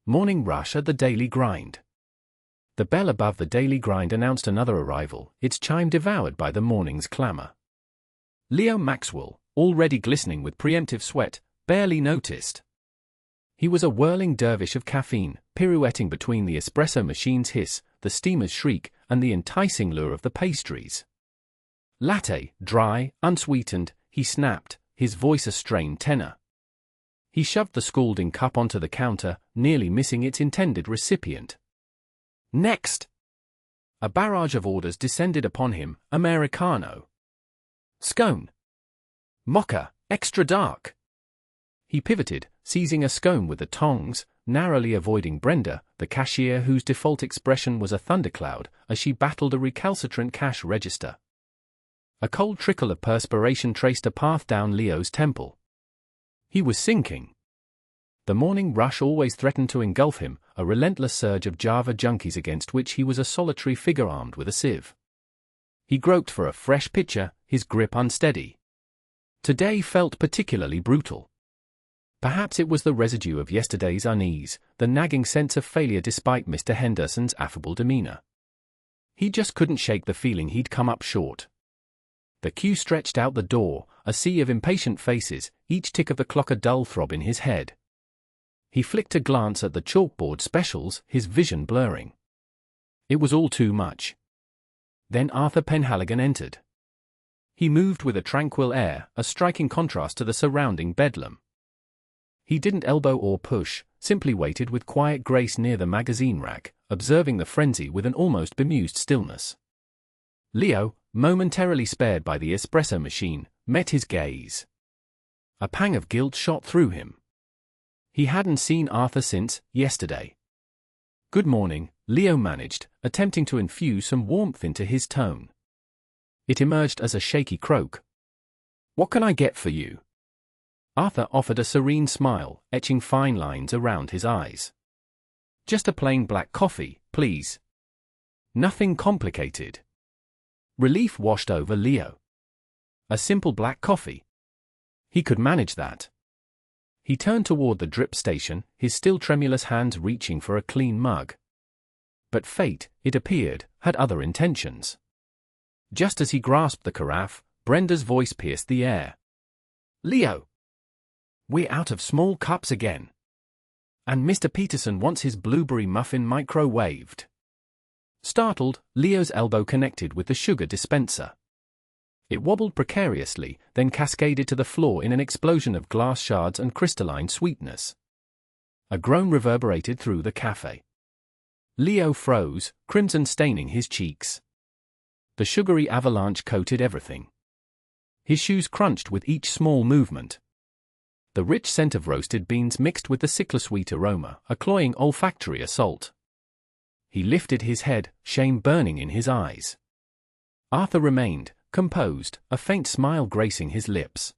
Morning rush at the daily grind. The bell above the daily grind announced another arrival, its chime devoured by the morning's clamor. Leo Maxwell, already glistening with preemptive sweat, barely noticed. He was a whirling dervish of caffeine, pirouetting between the espresso machine's hiss, the steamer's shriek, and the enticing lure of the pastries. Latte, dry, unsweetened, he snapped, his voice a strained tenor. He shoved the scalding cup onto the counter, nearly missing its intended recipient. Next! A barrage of orders descended upon him, Americano. Scone. Mocha, extra dark. He pivoted, seizing a scone with the tongs, narrowly avoiding Brenda, the cashier whose default expression was a thundercloud, as she battled a recalcitrant cash register. A cold trickle of perspiration traced a path down Leo's temple. He was sinking. The morning rush always threatened to engulf him, a relentless surge of Java junkies against which he was a solitary figure armed with a sieve. He groped for a fresh pitcher, his grip unsteady. Today felt particularly brutal. Perhaps it was the residue of yesterday's unease, the nagging sense of failure despite Mr. Henderson's affable demeanor. He just couldn't shake the feeling he'd come up short. The queue stretched out the door, a sea of impatient faces, each tick of the clock a dull throb in his head. He flicked a glance at the chalkboard specials, his vision blurring. It was all too much. Then Arthur Penhaligon entered. He moved with a tranquil air, a striking contrast to the surrounding bedlam. He didn't elbow or push, simply waited with quiet grace near the magazine rack, observing the frenzy with an almost bemused stillness. Leo, momentarily spared by the espresso machine, met his gaze. A pang of guilt shot through him. He hadn't seen Arthur since yesterday. "Good morning," Leo managed, attempting to infuse some warmth into his tone. It emerged as a shaky croak. "What can I get for you?" Arthur offered a serene smile, etching fine lines around his eyes. "Just a plain black coffee, please. Nothing complicated." Relief washed over Leo. A simple black coffee. He could manage that. He turned toward the drip station, his still tremulous hands reaching for a clean mug. But fate, it appeared, had other intentions. Just as he grasped the carafe, Brenda's voice pierced the air. "Leo! We're out of small cups again. And Mr. Peterson wants his blueberry muffin microwaved." Startled, Leo's elbow connected with the sugar dispenser. It wobbled precariously, then cascaded to the floor in an explosion of glass shards and crystalline sweetness. A groan reverberated through the cafe. Leo froze, crimson staining his cheeks. The sugary avalanche coated everything. His shoes crunched with each small movement. The rich scent of roasted beans mixed with the sickle-sweet aroma, a cloying olfactory assault. He lifted his head, shame burning in his eyes. Arthur remained, composed, a faint smile gracing his lips.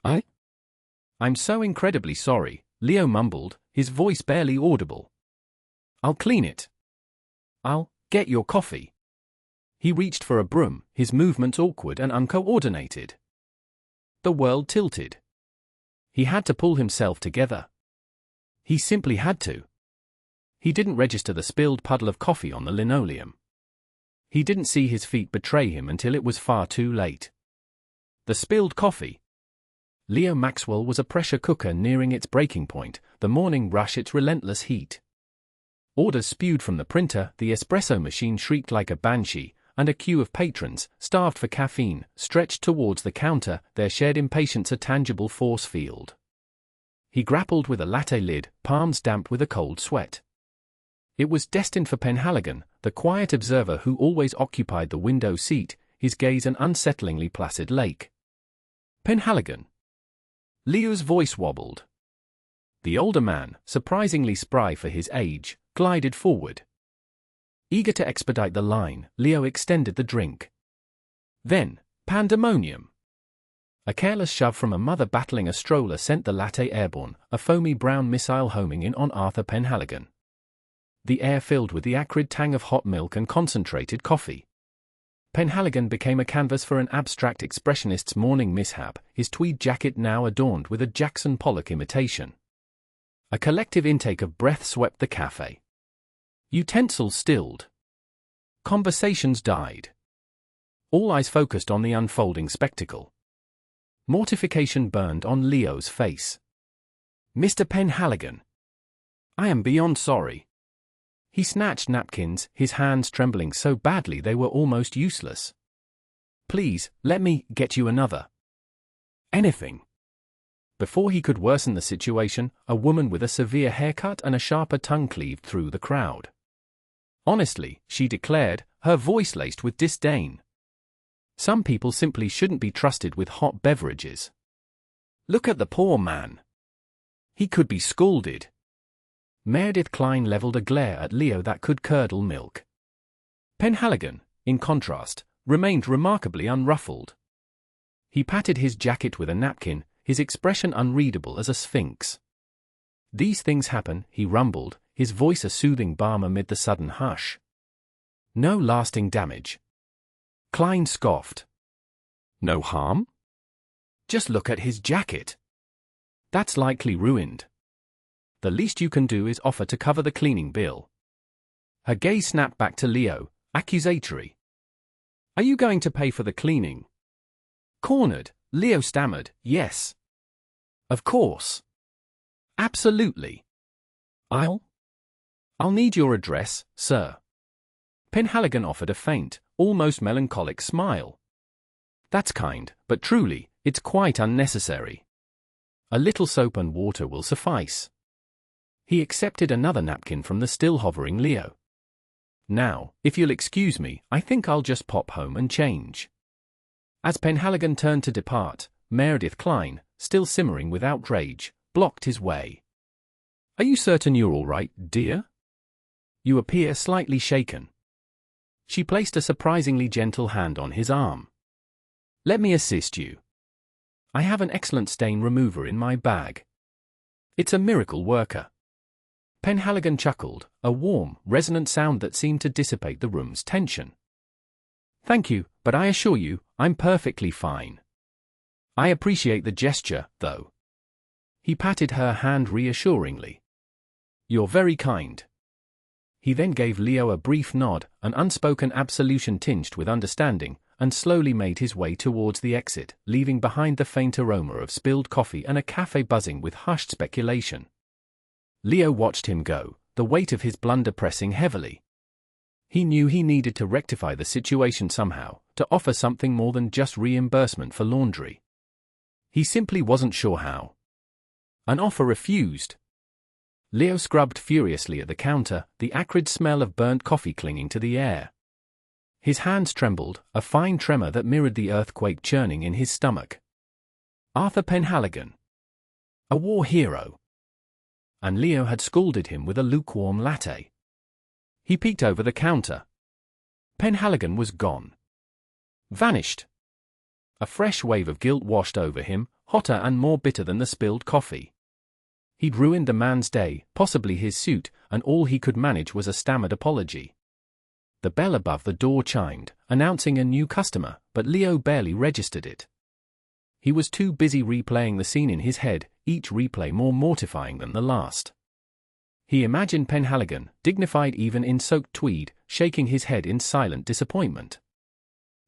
"I'm so incredibly sorry," Leo mumbled, his voice barely audible. "I'll clean it. I'll get your coffee." He reached for a broom, his movements awkward and uncoordinated. The world tilted. He had to pull himself together. He simply had to. He didn't register the spilled puddle of coffee on the linoleum. He didn't see his feet betray him until it was far too late. The spilled coffee. Leo Maxwell was a pressure cooker nearing its breaking point, the morning rush its relentless heat. Orders spewed from the printer, the espresso machine shrieked like a banshee, and a queue of patrons, starved for caffeine, stretched towards the counter, their shared impatience a tangible force field. He grappled with a latte lid, palms damp with a cold sweat. It was destined for Penhaligon, the quiet observer who always occupied the window seat, his gaze an unsettlingly placid lake. Penhaligon. Leo's voice wobbled. The older man, surprisingly spry for his age, glided forward. Eager to expedite the line, Leo extended the drink. Then, pandemonium. A careless shove from a mother battling a stroller sent the latte airborne, a foamy brown missile homing in on Arthur Penhaligon. The air filled with the acrid tang of hot milk and concentrated coffee. Penhaligon became a canvas for an abstract expressionist's morning mishap, his tweed jacket now adorned with a Jackson Pollock imitation. A collective intake of breath swept the cafe. Utensils stilled. Conversations died. All eyes focused on the unfolding spectacle. Mortification burned on Leo's face. "Mr. Penhaligon, I am beyond sorry." He snatched napkins, his hands trembling so badly they were almost useless. "Please, let me get you another. Anything." Before he could worsen the situation, a woman with a severe haircut and a sharper tongue cleaved through the crowd. "Honestly," she declared, her voice laced with disdain. "Some people simply shouldn't be trusted with hot beverages. Look at the poor man. He could be scalded." Meredith Klein leveled a glare at Leo that could curdle milk. Penhaligon, in contrast, remained remarkably unruffled. He patted his jacket with a napkin, his expression unreadable as a sphinx. "These things happen," he rumbled, his voice a soothing balm amid the sudden hush. "No lasting damage." Klein scoffed. "No harm? Just look at his jacket. That's likely ruined. The least you can do is offer to cover the cleaning bill." Her gaze snapped back to Leo, accusatory. "Are you going to pay for the cleaning?" Cornered, Leo stammered, "Yes. Of course. Absolutely. I'll need your address, sir." Penhaligon offered a faint, almost melancholic smile. "That's kind, but truly, it's quite unnecessary. A little soap and water will suffice." He accepted another napkin from the still hovering Leo. "Now, if you'll excuse me, I think I'll just pop home and change." As Penhaligon turned to depart, Meredith Klein, still simmering with outrage, blocked his way. "Are you certain you're all right, dear? You appear slightly shaken." She placed a surprisingly gentle hand on his arm. "Let me assist you. I have an excellent stain remover in my bag. It's a miracle worker." Penhaligon chuckled, a warm, resonant sound that seemed to dissipate the room's tension. "Thank you, but I assure you, I'm perfectly fine. I appreciate the gesture, though." He patted her hand reassuringly. "You're very kind." He then gave Leo a brief nod, an unspoken absolution tinged with understanding, and slowly made his way towards the exit, leaving behind the faint aroma of spilled coffee and a cafe buzzing with hushed speculation. Leo watched him go, the weight of his blunder pressing heavily. He knew he needed to rectify the situation somehow, to offer something more than just reimbursement for laundry. He simply wasn't sure how. An offer refused. Leo scrubbed furiously at the counter, the acrid smell of burnt coffee clinging to the air. His hands trembled, a fine tremor that mirrored the earthquake churning in his stomach. Arthur Penhaligon. A war hero. And Leo had scalded him with a lukewarm latte. He peeked over the counter. Penhaligon was gone. Vanished. A fresh wave of guilt washed over him, hotter and more bitter than the spilled coffee. He'd ruined the man's day, possibly his suit, and all he could manage was a stammered apology. The bell above the door chimed, announcing a new customer, but Leo barely registered it. He was too busy replaying the scene in his head, each replay more mortifying than the last. He imagined Penhaligon, dignified even in soaked tweed, shaking his head in silent disappointment.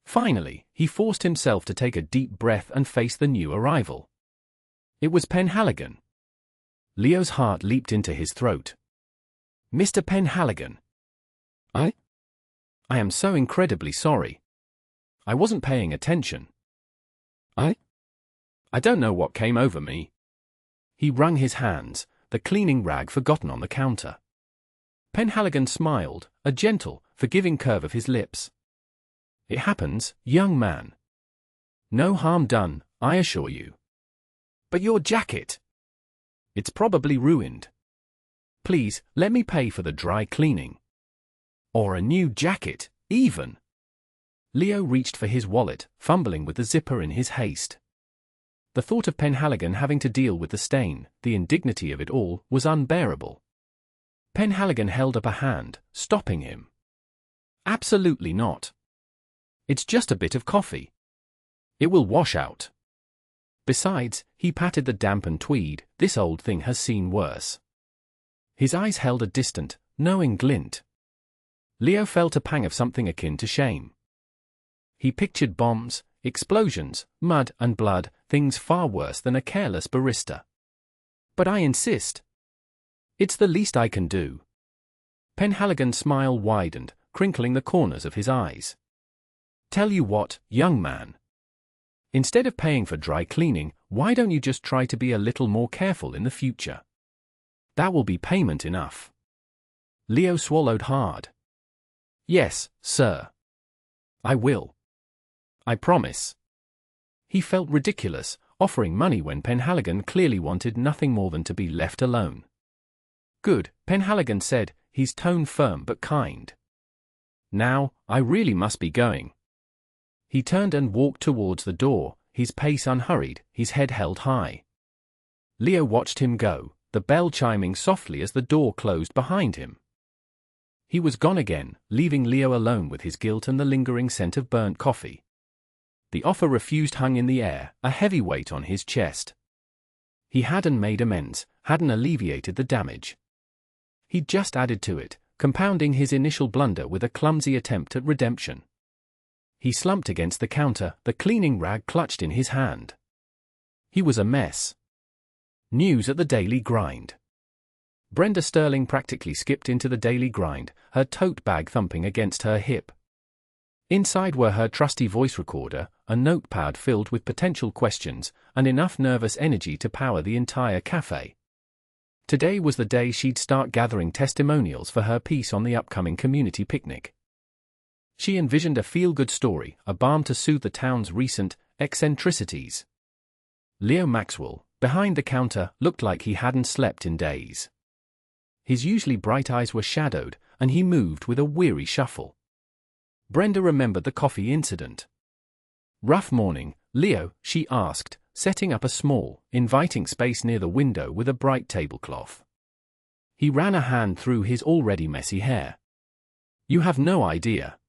Finally, he forced himself to take a deep breath and face the new arrival. It was Penhaligon. Leo's heart leaped into his throat. "Mr. Penhaligon. I am so incredibly sorry. I wasn't paying attention. I don't know what came over me." He wrung his hands, the cleaning rag forgotten on the counter. Penhaligon smiled, a gentle, forgiving curve of his lips. "It happens, young man. No harm done, I assure you. But your jacket? It's probably ruined. Please, let me pay for the dry cleaning. Or a new jacket, even." Leo reached for his wallet, fumbling with the zipper in his haste. The thought of Penhaligon having to deal with the stain, the indignity of it all, was unbearable. Penhaligon held up a hand, stopping him. "Absolutely not. It's just a bit of coffee. It will wash out. Besides," he patted the dampened tweed, "this old thing has seen worse." His eyes held a distant, knowing glint. Leo felt a pang of something akin to shame. He pictured bombs, explosions, mud and blood, things far worse than a careless barista. "But I insist. It's the least I can do." Penhaligon's smile widened, crinkling the corners of his eyes. "Tell you what, young man. Instead of paying for dry cleaning, why don't you just try to be a little more careful in the future? That will be payment enough." Leo swallowed hard. "Yes, sir. I will. I promise." He felt ridiculous, offering money when Penhaligon clearly wanted nothing more than to be left alone. "Good," Penhaligon said, his tone firm but kind. "Now, I really must be going." He turned and walked towards the door, his pace unhurried, his head held high. Leo watched him go, the bell chiming softly as the door closed behind him. He was gone again, leaving Leo alone with his guilt and the lingering scent of burnt coffee. The offer refused hung in the air, a heavy weight on his chest. He hadn't made amends, hadn't alleviated the damage. He'd just added to it, compounding his initial blunder with a clumsy attempt at redemption. He slumped against the counter, the cleaning rag clutched in his hand. He was a mess. News at the Daily Grind. Brenda Sterling practically skipped into the Daily Grind, her tote bag thumping against her hip. Inside were her trusty voice recorder, a notepad filled with potential questions, and enough nervous energy to power the entire cafe. Today was the day she'd start gathering testimonials for her piece on the upcoming community picnic. She envisioned a feel-good story, a balm to soothe the town's recent eccentricities. Leo Maxwell, behind the counter, looked like he hadn't slept in days. His usually bright eyes were shadowed, and he moved with a weary shuffle. Brenda remembered the coffee incident. "Rough morning, Leo?" she asked, setting up a small, inviting space near the window with a bright tablecloth. He ran a hand through his already messy hair. "You have no idea.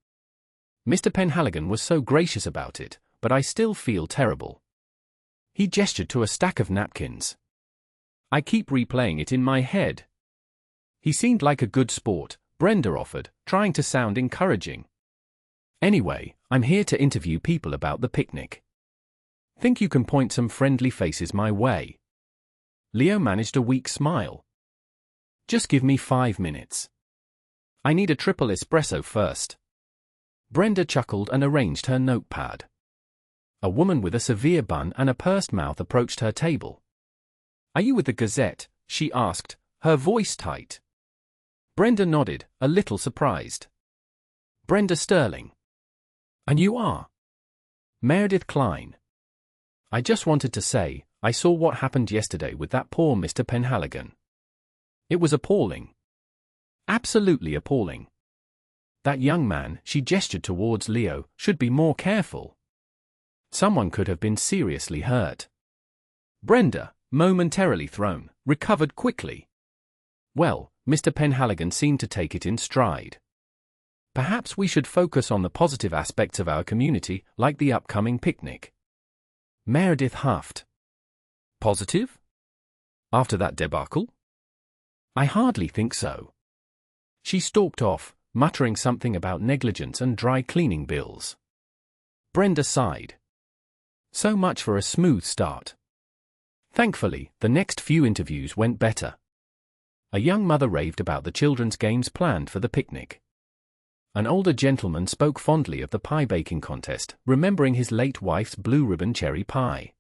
Mr. Penhaligon was so gracious about it, but I still feel terrible." He gestured to a stack of napkins. "I keep replaying it in my head." "He seemed like a good sport," Brenda offered, trying to sound encouraging. "Anyway, I'm here to interview people about the picnic. Think you can point some friendly faces my way?" Leo managed a weak smile. "Just give me 5 minutes. I need a triple espresso first." Brenda chuckled and arranged her notepad. A woman with a severe bun and a pursed mouth approached her table. "Are you with the Gazette?" she asked, her voice tight. Brenda nodded, a little surprised. "Brenda Sterling. And you are?" "Meredith Klein. I just wanted to say, I saw what happened yesterday with that poor Mr. Penhaligon. It was appalling. Absolutely appalling. That young man," she gestured towards Leo, "should be more careful. Someone could have been seriously hurt." Brenda, momentarily thrown, recovered quickly. Well, Mr. Penhaligon seemed to take it in stride. "Perhaps we should focus on the positive aspects of our community, like the upcoming picnic." Meredith huffed. "Positive? After that debacle?" "I hardly think so." She stalked off, muttering something about negligence and dry cleaning bills. Brenda sighed. So much for a smooth start. Thankfully, the next few interviews went better. A young mother raved about the children's games planned for the picnic. An older gentleman spoke fondly of the pie baking contest, remembering his late wife's blue ribbon cherry pie.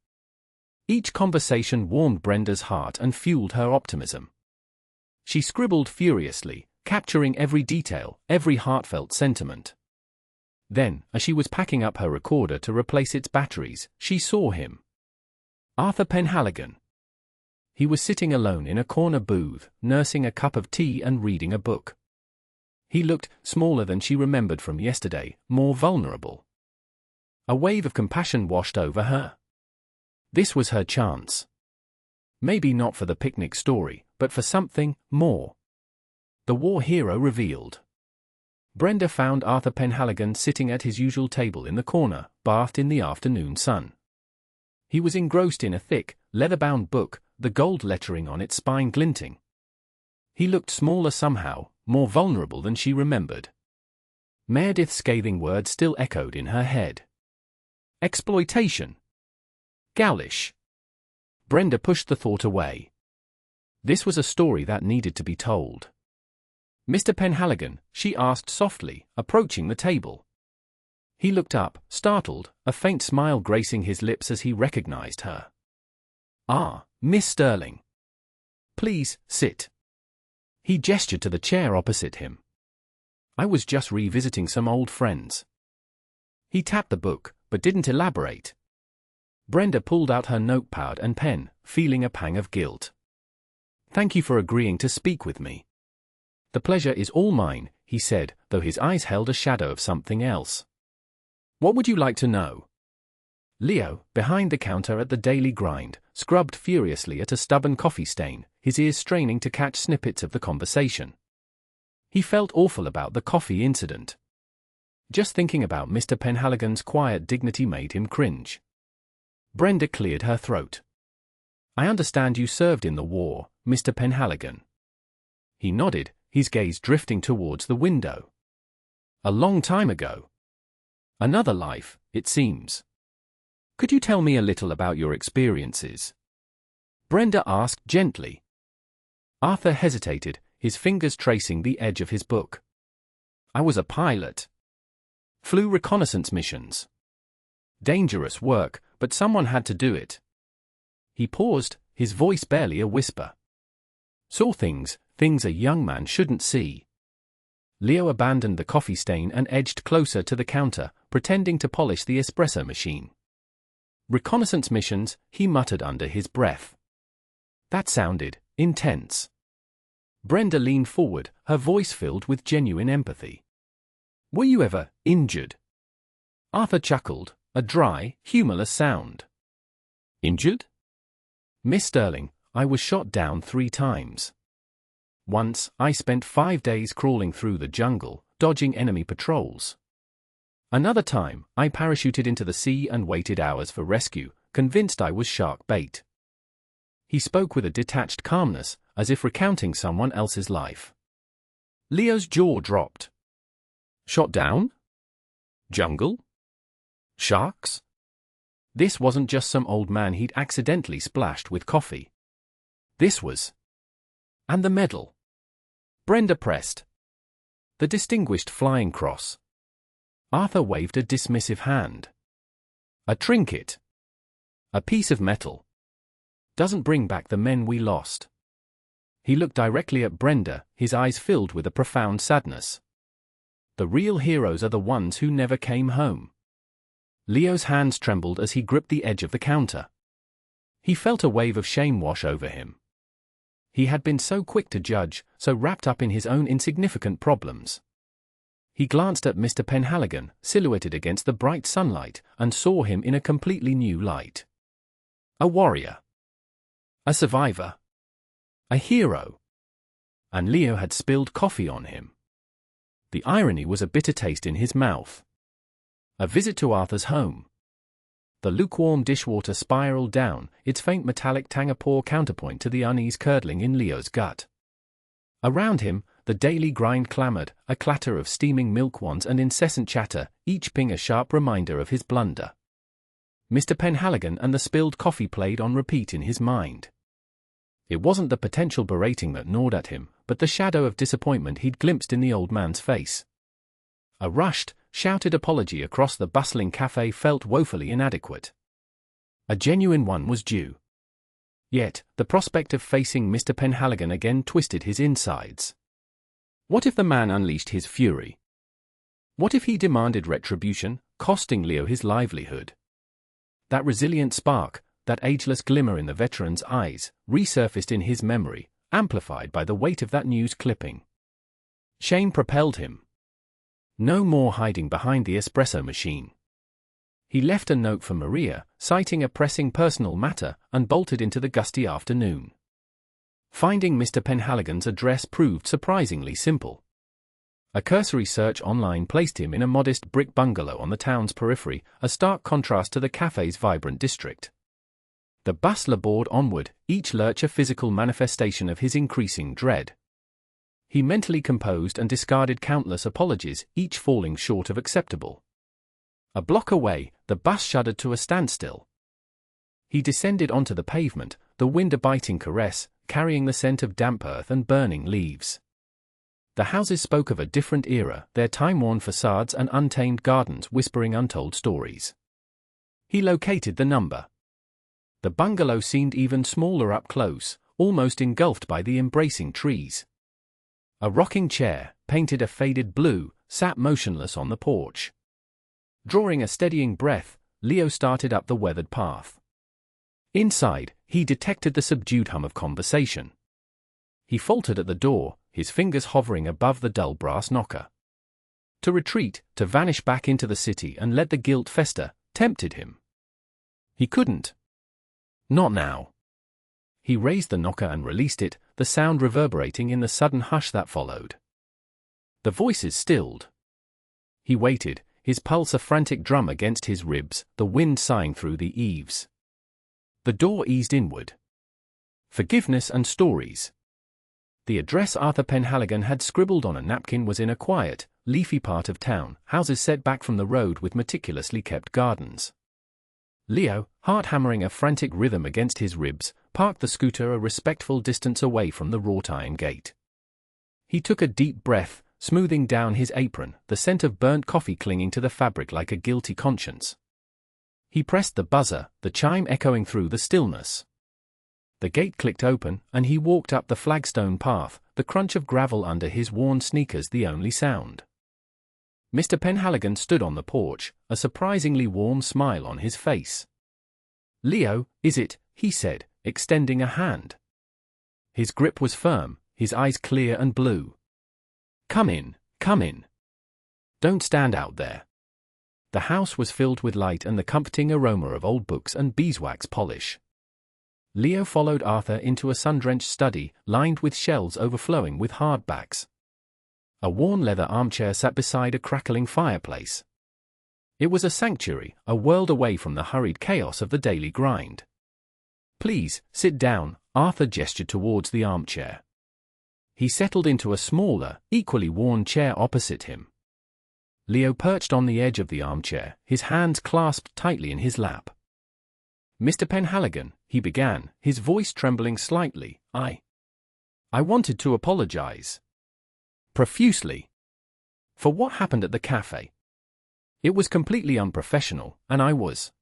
Each conversation warmed Brenda's heart and fueled her optimism. She scribbled furiously, capturing every detail, every heartfelt sentiment. Then, as she was packing up her recorder to replace its batteries, she saw him. Arthur Penhaligon. He was sitting alone in a corner booth, nursing a cup of tea and reading a book. He looked smaller than she remembered from yesterday, more vulnerable. A wave of compassion washed over her. This was her chance. Maybe not for the picnic story, but for something more. The war hero revealed. Brenda found Arthur Penhaligon sitting at his usual table in the corner, bathed in the afternoon sun. He was engrossed in a thick, leather-bound book, the gold lettering on its spine glinting. He looked smaller somehow, more vulnerable than she remembered. Meredith's scathing words still echoed in her head. Exploitation. Ghoulish. Brenda pushed the thought away. This was a story that needed to be told. Mr. Penhaligon, she asked softly, approaching the table. He looked up, startled, a faint smile gracing his lips as he recognized her. Ah, Miss Sterling. Please, sit. He gestured to the chair opposite him. I was just revisiting some old friends. He tapped the book, but didn't elaborate. Brenda pulled out her notepad and pen, feeling a pang of guilt. Thank you for agreeing to speak with me. The pleasure is all mine, he said, though his eyes held a shadow of something else. What would you like to know? Leo, behind the counter at the Daily Grind, scrubbed furiously at a stubborn coffee stain, his ears straining to catch snippets of the conversation. He felt awful about the coffee incident. Just thinking about Mr. Penhaligon's quiet dignity made him cringe. Brenda cleared her throat. I understand you served in the war, Mr. Penhaligon. He nodded, his gaze drifting towards the window. A long time ago. Another life, it seems. Could you tell me a little about your experiences? Brenda asked gently. Arthur hesitated, his fingers tracing the edge of his book. I was a pilot. Flew reconnaissance missions. Dangerous work, but someone had to do it. He paused, his voice barely a whisper. Saw things a young man shouldn't see. Leo abandoned the coffee stain and edged closer to the counter, pretending to polish the espresso machine. Reconnaissance missions, he muttered under his breath. That sounded intense. Brenda leaned forward, her voice filled with genuine empathy. Were you ever injured? Arthur chuckled, a dry, humorless sound. Injured? Miss Sterling, I was shot down 3 times. Once, I spent 5 days crawling through the jungle, dodging enemy patrols. Another time, I parachuted into the sea and waited hours for rescue, convinced I was shark bait. He spoke with a detached calmness, as if recounting someone else's life. Leo's jaw dropped. Shot down? Jungle? Sharks? This wasn't just some old man he'd accidentally splashed with coffee. This was... And the medal? Brenda pressed. The Distinguished Flying Cross. Arthur waved a dismissive hand. A trinket. A piece of metal. Doesn't bring back the men we lost. He looked directly at Brenda, his eyes filled with a profound sadness. The real heroes are the ones who never came home. Leo's hands trembled as he gripped the edge of the counter. He felt a wave of shame wash over him. He had been so quick to judge, so wrapped up in his own insignificant problems. He glanced at Mr. Penhaligon, silhouetted against the bright sunlight, and saw him in a completely new light. A warrior. A survivor. A hero. And Leo had spilled coffee on him. The irony was a bitter taste in his mouth. A visit to Arthur's home. The lukewarm dishwater spiraled down, its faint metallic tang a poor counterpoint to the unease curdling in Leo's gut. Around him, the Daily Grind clamored, a clatter of steaming milk wands and incessant chatter, each ping a sharp reminder of his blunder. Mr. Penhaligon and the spilled coffee played on repeat in his mind. It wasn't the potential berating that gnawed at him, but the shadow of disappointment he'd glimpsed in the old man's face. A rushed, shouted apology across the bustling cafe felt woefully inadequate. A genuine one was due. Yet, the prospect of facing Mr. Penhaligon again twisted his insides. What if the man unleashed his fury? What if he demanded retribution, costing Leo his livelihood? That resilient spark, that ageless glimmer in the veteran's eyes, resurfaced in his memory, amplified by the weight of that news clipping. Shame propelled him. No more hiding behind the espresso machine. He left a note for Maria, citing a pressing personal matter, and bolted into the gusty afternoon. Finding Mr. Penhaligon's address proved surprisingly simple. A cursory search online placed him in a modest brick bungalow on the town's periphery, a stark contrast to the cafe's vibrant district. The bustler bored onward, each lurch a physical manifestation of his increasing dread. He mentally composed and discarded countless apologies, each falling short of acceptable. A block away, the bus shuddered to a standstill. He descended onto the pavement, the wind a biting caress, carrying the scent of damp earth and burning leaves. The houses spoke of a different era, their time-worn facades and untamed gardens whispering untold stories. He located the number. The bungalow seemed even smaller up close, almost engulfed by the embracing trees. A rocking chair, painted a faded blue, sat motionless on the porch. Drawing a steadying breath, Leo started up the weathered path. Inside, he detected the subdued hum of conversation. He faltered at the door, his fingers hovering above the dull brass knocker. To retreat, to vanish back into the city and let the guilt fester, tempted him. He couldn't. Not now. He raised the knocker and released it, the sound reverberating in the sudden hush that followed. The voices stilled. He waited, his pulse a frantic drum against his ribs, the wind sighing through the eaves. The door eased inward. Forgiveness and stories. The address Arthur Penhaligon had scribbled on a napkin was in a quiet, leafy part of town, houses set back from the road with meticulously kept gardens. Leo, heart hammering a frantic rhythm against his ribs, parked the scooter a respectful distance away from the wrought iron gate. He took a deep breath, smoothing down his apron, the scent of burnt coffee clinging to the fabric like a guilty conscience. He pressed the buzzer, the chime echoing through the stillness. The gate clicked open, and he walked up the flagstone path, the crunch of gravel under his worn sneakers the only sound. Mr. Penhaligon stood on the porch, a surprisingly warm smile on his face. "Leo, is it?" he said, extending a hand. His grip was firm, his eyes clear and blue. Come in, come in. Don't stand out there." The house was filled with light and the comforting aroma of old books and beeswax polish. Leo followed Arthur into a sun-drenched study, lined with shelves overflowing with hardbacks. A worn leather armchair sat beside a crackling fireplace. It was a sanctuary, a world away from the hurried chaos of the daily grind. "Please, sit down," Arthur gestured towards the armchair. He settled into a smaller, equally worn chair opposite him. Leo perched on the edge of the armchair, his hands clasped tightly in his lap. "Mr. Penhaligon," he began, his voice trembling slightly, I wanted to apologize. Profusely. For what happened at the cafe. It was completely unprofessional, and I was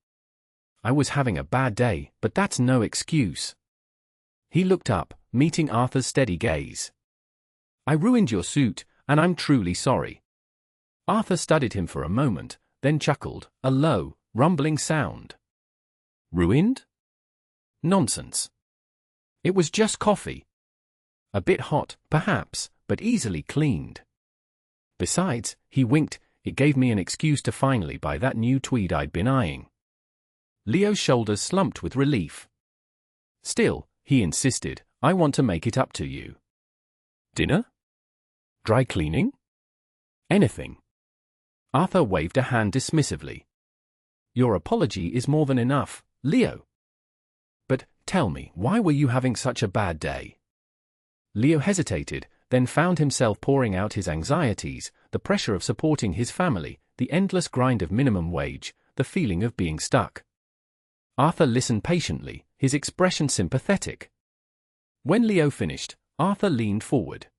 having a bad day, but that's no excuse." He looked up, meeting Arthur's steady gaze. "I ruined your suit, and I'm truly sorry." Arthur studied him for a moment, then chuckled, a low, rumbling sound. "Ruined? Nonsense. It was just coffee. A bit hot, perhaps, but easily cleaned. Besides," he winked, "it gave me an excuse to finally buy that new tweed I'd been eyeing." Leo's shoulders slumped with relief. "Still," he insisted, "I want to make it up to you." "Dinner? Dry cleaning? Anything." Arthur waved a hand dismissively. "Your apology is more than enough, Leo. But, tell me, why were you having such a bad day?" Leo hesitated, then found himself pouring out his anxieties, the pressure of supporting his family, the endless grind of minimum wage, the feeling of being stuck. Arthur listened patiently, his expression sympathetic. When Leo finished, Arthur leaned forward.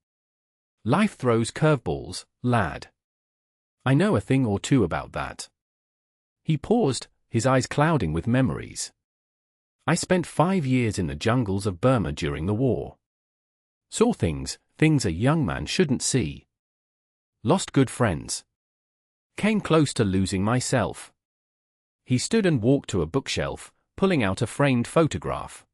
"Life throws curveballs, lad. I know a thing or two about that." He paused, his eyes clouding with memories. "I spent 5 years in the jungles of Burma during the war. Saw things a young man shouldn't see. Lost good friends. Came close to losing myself." He stood and walked to a bookshelf, pulling out a framed photograph.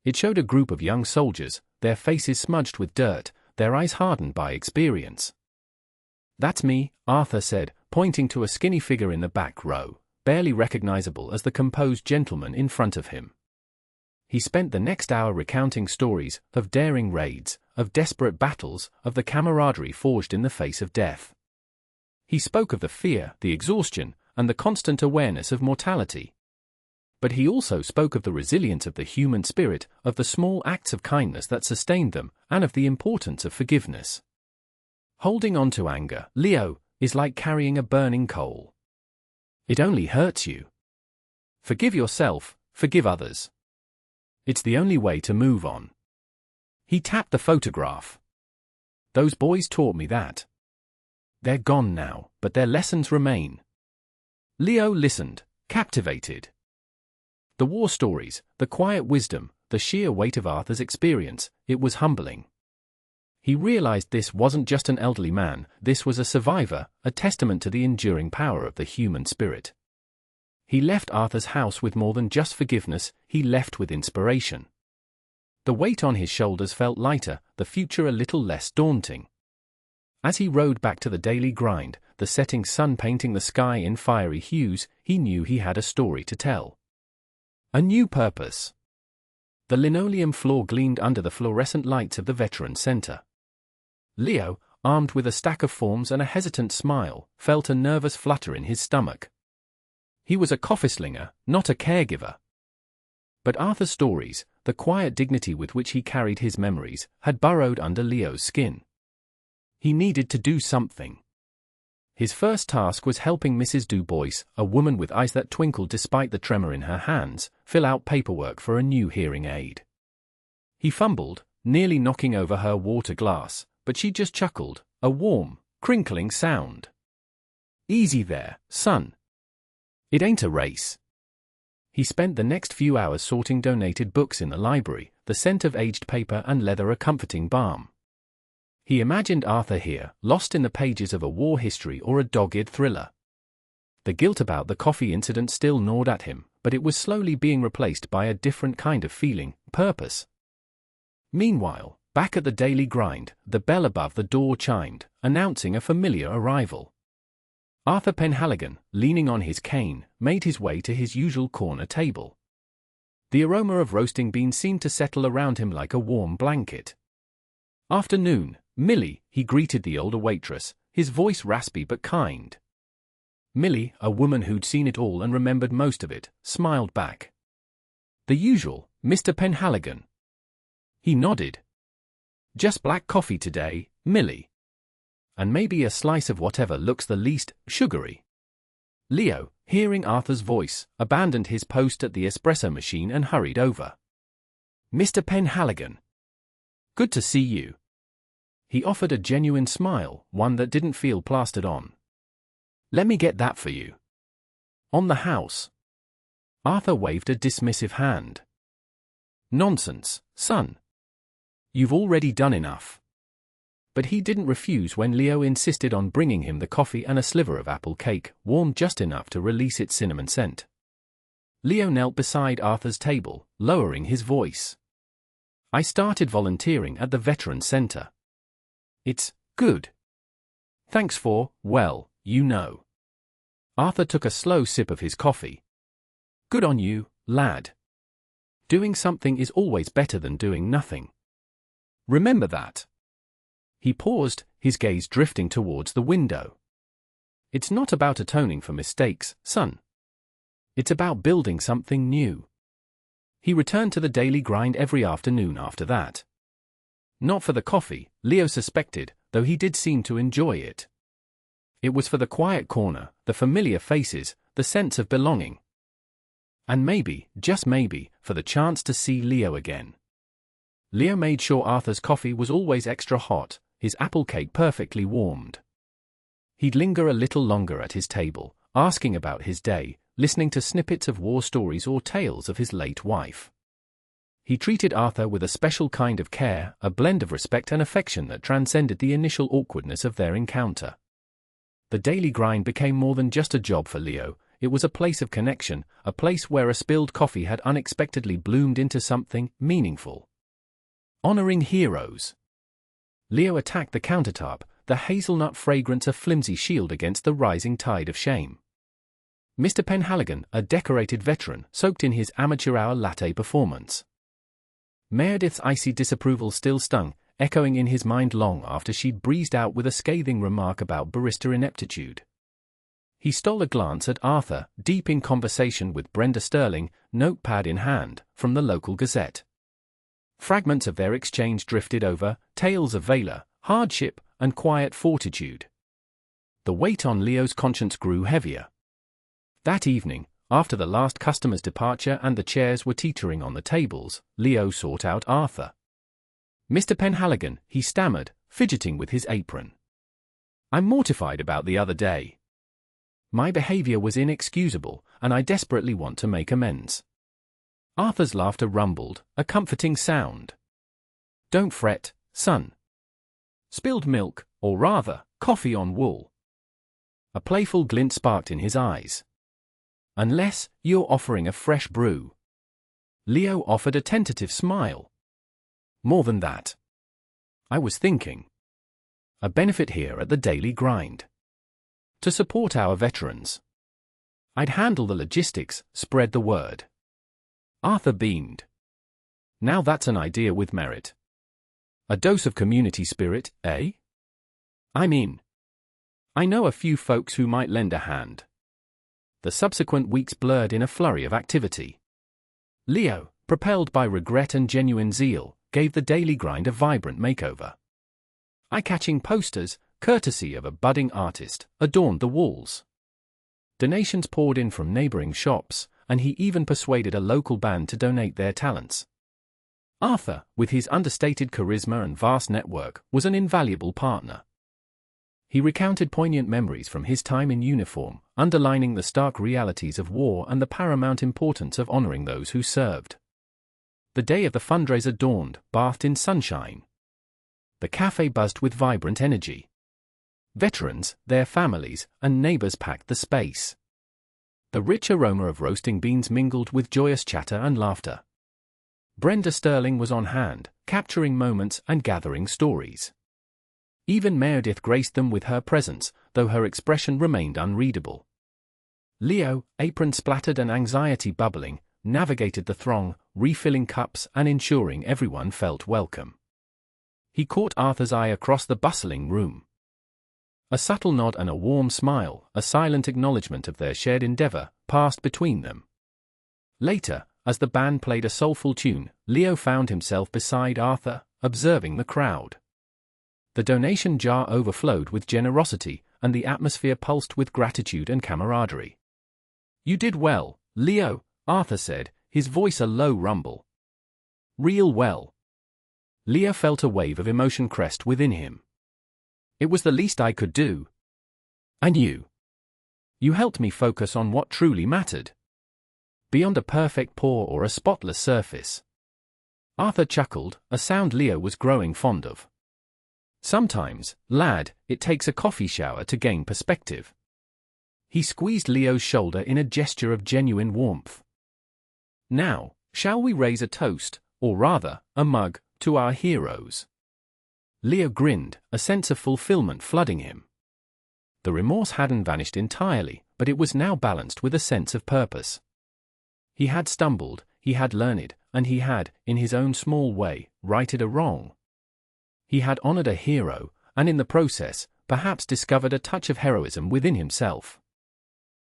It showed a group of young soldiers, their faces smudged with dirt, their eyes hardened by experience. "That's me," Arthur said, pointing to a skinny figure in the back row, barely recognizable as the composed gentleman in front of him. He spent the next hour recounting stories of daring raids, of desperate battles, of the camaraderie forged in the face of death. He spoke of the fear, the exhaustion, and the constant awareness of mortality. But he also spoke of the resilience of the human spirit, of the small acts of kindness that sustained them, and of the importance of forgiveness. Holding on to anger, Leo, is like carrying a burning coal. It only hurts you. Forgive yourself, forgive others. It's the only way to move on. He tapped the photograph. Those boys taught me that. They're gone now, but their lessons remain. Leo listened, captivated. The war stories, the quiet wisdom, the sheer weight of Arthur's experience, it was humbling. He realized this wasn't just an elderly man, this was a survivor, a testament to the enduring power of the human spirit. He left Arthur's house with more than just forgiveness, he left with inspiration. The weight on his shoulders felt lighter, the future a little less daunting. As he rode back to the daily grind, the setting sun painting the sky in fiery hues, he knew he had a story to tell. A new purpose. The linoleum floor gleamed under the fluorescent lights of the Veterans Center. Leo, armed with a stack of forms and a hesitant smile, felt a nervous flutter in his stomach. He was a coffee slinger, not a caregiver. But Arthur's stories, the quiet dignity with which he carried his memories, had burrowed under Leo's skin. He needed to do something. His first task was helping Mrs. Du Bois, a woman with eyes that twinkled despite the tremor in her hands, fill out paperwork for a new hearing aid. He fumbled, nearly knocking over her water glass, but she just chuckled, a warm, crinkling sound. "Easy there, son. It ain't a race." He spent the next few hours sorting donated books in the library, the scent of aged paper and leather a comforting balm. He imagined Arthur here, lost in the pages of a war history or a dogged thriller. The guilt about the coffee incident still gnawed at him, but it was slowly being replaced by a different kind of feeling, purpose. Meanwhile, back at the daily grind, the bell above the door chimed, announcing a familiar arrival. Arthur Penhaligon, leaning on his cane, made his way to his usual corner table. The aroma of roasting beans seemed to settle around him like a warm blanket. "Afternoon, Millie," he greeted the older waitress, his voice raspy but kind. Millie, a woman who'd seen it all and remembered most of it, smiled back. "The usual, Mr. Penhaligon." He nodded. "Just black coffee today, Millie. And maybe a slice of whatever looks the least sugary." Leo, hearing Arthur's voice, abandoned his post at the espresso machine and hurried over. "Mr. Penhaligon. Good to see you." He offered a genuine smile, one that didn't feel plastered on. "Let me get that for you." "On the house." Arthur waved a dismissive hand. "Nonsense, son. You've already done enough." But he didn't refuse when Leo insisted on bringing him the coffee and a sliver of apple cake, warmed just enough to release its cinnamon scent. Leo knelt beside Arthur's table, lowering his voice. "I started volunteering at the Veterans Center. It's good. Thanks for, well, you know." Arthur took a slow sip of his coffee. "Good on you, lad. Doing something is always better than doing nothing. Remember that." He paused, his gaze drifting towards the window. "It's not about atoning for mistakes, son. It's about building something new." He returned to the daily grind every afternoon after that. Not for the coffee, Leo suspected, though he did seem to enjoy it. It was for the quiet corner, the familiar faces, the sense of belonging. And maybe, just maybe, for the chance to see Leo again. Leo made sure Arthur's coffee was always extra hot, his apple cake perfectly warmed. He'd linger a little longer at his table, asking about his day, listening to snippets of war stories or tales of his late wife. He treated Arthur with a special kind of care, a blend of respect and affection that transcended the initial awkwardness of their encounter. The daily grind became more than just a job for Leo, it was a place of connection, a place where a spilled coffee had unexpectedly bloomed into something meaningful. Honoring heroes. Leo attacked the countertop, the hazelnut fragrance a flimsy shield against the rising tide of shame. Mr. Penhaligon, a decorated veteran, soaked in his amateur hour latte performance. Meredith's icy disapproval still stung, echoing in his mind long after she'd breezed out with a scathing remark about barista ineptitude. he stole a glance at Arthur, deep in conversation with Brenda Sterling, notepad in hand, from the local Gazette. Fragments of their exchange drifted over, tales of valor, hardship, and quiet fortitude. The weight on Leo's conscience grew heavier. That evening, after the last customer's departure and the chairs were teetering on the tables, Leo sought out Arthur. "Mr. Penhaligon," he stammered, fidgeting with his apron. "I'm mortified about the other day. My behavior was inexcusable, and I desperately want to make amends." Arthur's laughter rumbled, a comforting sound. "Don't fret, son. Spilled milk, or rather, coffee on wool." A playful glint sparked in his eyes. "Unless you're offering a fresh brew." Leo offered a tentative smile. "More than that. I was thinking. A benefit here at the Daily Grind. To support our veterans. I'd handle the logistics, spread the word." Arthur beamed. "Now that's an idea with merit. A dose of community spirit, eh? I'm in. I know a few folks who might lend a hand." The subsequent weeks blurred in a flurry of activity. Leo, propelled by regret and genuine zeal, gave the Daily Grind a vibrant makeover. Eye-catching posters, courtesy of a budding artist, adorned the walls. Donations poured in from neighboring shops, and he even persuaded a local band to donate their talents. Arthur, with his understated charisma and vast network, was an invaluable partner. He recounted poignant memories from his time in uniform, underlining the stark realities of war and the paramount importance of honoring those who served. The day of the fundraiser dawned, bathed in sunshine. The cafe buzzed with vibrant energy. Veterans, their families, and neighbors packed the space. The rich aroma of roasting beans mingled with joyous chatter and laughter. Brenda Sterling was on hand, capturing moments and gathering stories. Even Meredith graced them with her presence, though her expression remained unreadable. Leo, apron splattered and anxiety bubbling, navigated the throng, refilling cups and ensuring everyone felt welcome. He caught Arthur's eye across the bustling room. A subtle nod and a warm smile, a silent acknowledgement of their shared endeavor, passed between them. Later, as the band played a soulful tune, Leo found himself beside Arthur, observing the crowd. The donation jar overflowed with generosity, and the atmosphere pulsed with gratitude and camaraderie. "You did well, Leo," Arthur said, his voice a low rumble. "Real well." Leo felt a wave of emotion crest within him. "It was the least I could do. And you. You helped me focus on what truly mattered. Beyond a perfect pour or a spotless surface." Arthur chuckled, a sound Leo was growing fond of. "Sometimes, lad, it takes a coffee shower to gain perspective." He squeezed Leo's shoulder in a gesture of genuine warmth. "Now, shall we raise a toast, or rather, a mug, to our heroes?" Leo grinned, a sense of fulfillment flooding him. The remorse hadn't vanished entirely, but it was now balanced with a sense of purpose. He had stumbled, he had learned, and he had, in his own small way, righted a wrong. He had honored a hero, and in the process, perhaps discovered a touch of heroism within himself.